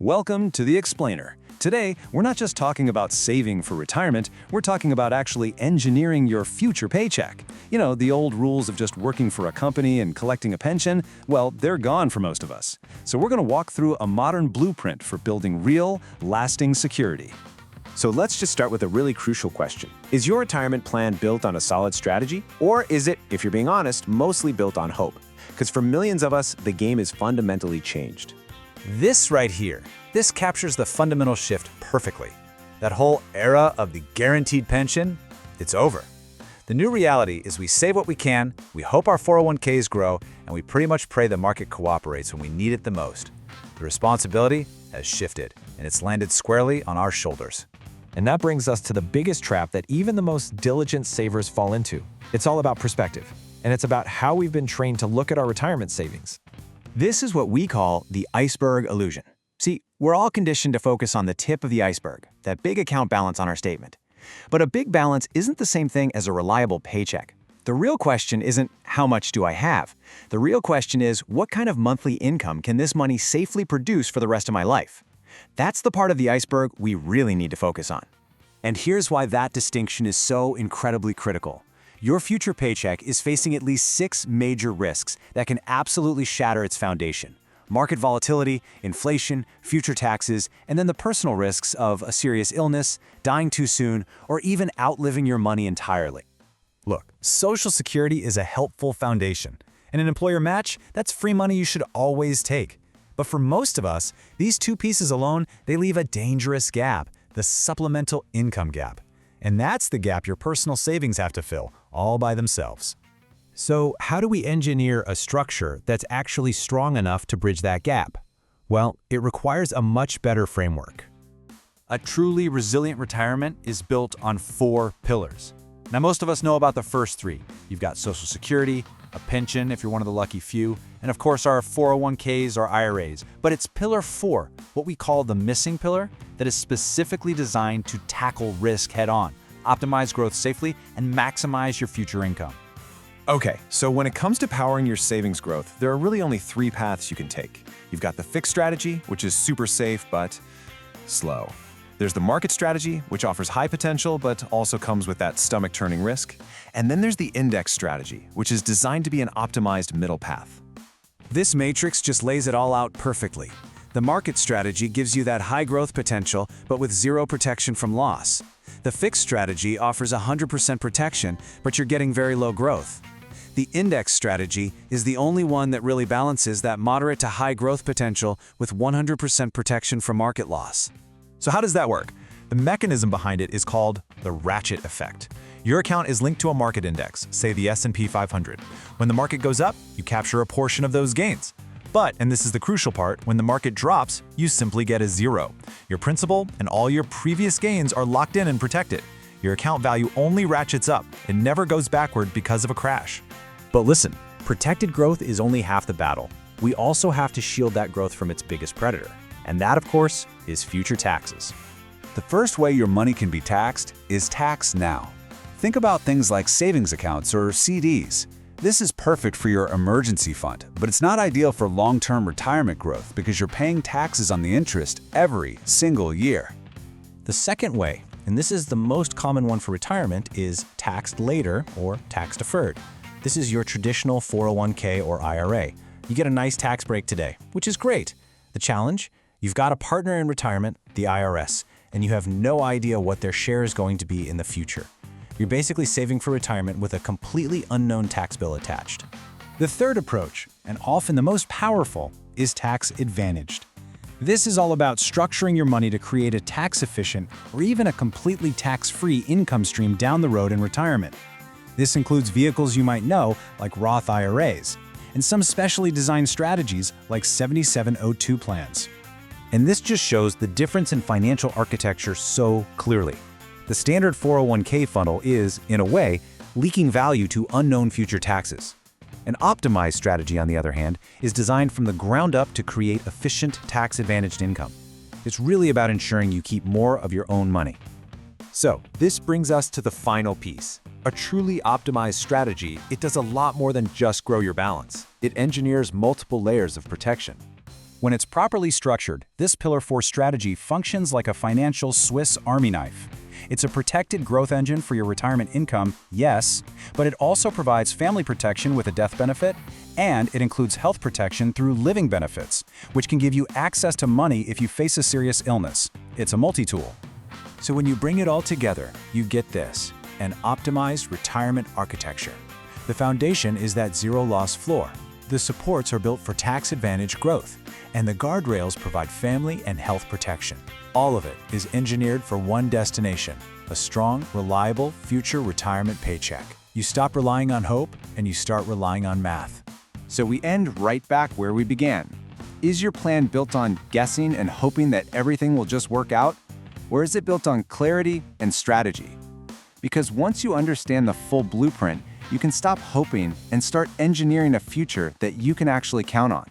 Welcome to The Explainer. Today, we're not just talking about saving for retirement, we're talking about actually engineering your future paycheck. You know, the old rules of just working for a company and collecting a pension, well, they're gone for most of us. So we're going to walk through a modern blueprint for building real, lasting security. So let's just start with a really crucial question. Is your retirement plan built on a solid strategy? Or is it, if you're being honest, mostly built on hope? Because for millions of us, the game is fundamentally changed. This right here, this captures the fundamental shift perfectly. That whole era of the guaranteed pension, it's over. The new reality is we save what we can, we hope our 401ks grow, and we pretty much pray the market cooperates when we need it the most. The responsibility has shifted, and it's landed squarely on our shoulders. And that brings us to the biggest trap that even the most diligent savers fall into. It's all about perspective, and it's about how we've been trained to look at our retirement savings. This is what we call the iceberg illusion. See, we're all conditioned to focus on the tip of the iceberg, that big account balance on our statement. But a big balance isn't the same thing as a reliable paycheck. The real question isn't, how much do I have? The real question is, what kind of monthly income can this money safely produce for the rest of my life? That's the part of the iceberg we really need to focus on. And here's why that distinction is so incredibly critical. Your future paycheck is facing at least 6 major risks that can absolutely shatter its foundation. Market volatility, inflation, future taxes, and then the personal risks of a serious illness, dying too soon, or even outliving your money entirely. Look, Social Security is a helpful foundation, and an employer match, that's free money you should always take. But for most of us, these two pieces alone, they leave a dangerous gap, the supplemental income gap. And that's the gap your personal savings have to fill, all by themselves. So how do we engineer a structure that's actually strong enough to bridge that gap? Well, it requires a much better framework. A truly resilient retirement is built on 4 pillars. Now, most of us know about the first 3. You've got Social Security, a pension if you're one of the lucky few, and of course our 401ks or IRAs. But it's pillar 4, what we call the missing pillar, that is specifically designed to tackle risk head-on, optimize growth safely, and maximize your future income. Okay, so when it comes to powering your savings growth, there are really only 3 paths you can take. You've got the fixed strategy, which is super safe but slow. There's the market strategy, which offers high potential but also comes with that stomach-turning risk. And then there's the index strategy, which is designed to be an optimized middle path. This matrix just lays it all out perfectly. The market strategy gives you that high growth potential, but with 0 protection from loss. The fixed strategy offers 100% protection, but you're getting very low growth. The index strategy is the only one that really balances that moderate to high growth potential with 100% protection from market loss. So how does that work? The mechanism behind it is called the ratchet effect. Your account is linked to a market index, say the S&P 500. When the market goes up, you capture a portion of those gains. But, and this is the crucial part, when the market drops, you simply get a 0. Your principal and all your previous gains are locked in and protected. Your account value only ratchets up. It never goes backward because of a crash. But listen, protected growth is only half the battle. We also have to shield that growth from its biggest predator. And that, of course, is future taxes. The first way your money can be taxed is tax now. Think about things like savings accounts or CDs. This is perfect for your emergency fund, but it's not ideal for long-term retirement growth because you're paying taxes on the interest every single year. The second way, and this is the most common one for retirement, is taxed later or tax deferred. This is your traditional 401k or IRA. You get a nice tax break today, which is great. The challenge? You've got a partner in retirement, the IRS, and you have no idea what their share is going to be in the future. You're basically saving for retirement with a completely unknown tax bill attached. The third approach, and often the most powerful, is tax advantaged. This is all about structuring your money to create a tax-efficient or even a completely tax-free income stream down the road in retirement. This includes vehicles you might know, like Roth IRAs, and some specially designed strategies like 7702 plans. And this just shows the difference in financial architecture so clearly. The standard 401k funnel is, in a way, leaking value to unknown future taxes. An optimized strategy, on the other hand, is designed from the ground up to create efficient, tax-advantaged income. It's really about ensuring you keep more of your own money. So, this brings us to the final piece. A truly optimized strategy, it does a lot more than just grow your balance. It engineers multiple layers of protection. When it's properly structured, this Pillar 4 strategy functions like a financial Swiss Army knife. It's a protected growth engine for your retirement income, yes, but it also provides family protection with a death benefit, and it includes health protection through living benefits, which can give you access to money if you face a serious illness. It's a multi-tool. So when you bring it all together, you get this, an optimized retirement architecture. The foundation is that zero-loss floor. The supports are built for tax-advantaged growth, and the guardrails provide family and health protection. All of it is engineered for one destination, a strong, reliable future retirement paycheck. You stop relying on hope, and you start relying on math. So we end right back where we began. Is your plan built on guessing and hoping that everything will just work out? Or is it built on clarity and strategy? Because once you understand the full blueprint, you can stop hoping and start engineering a future that you can actually count on.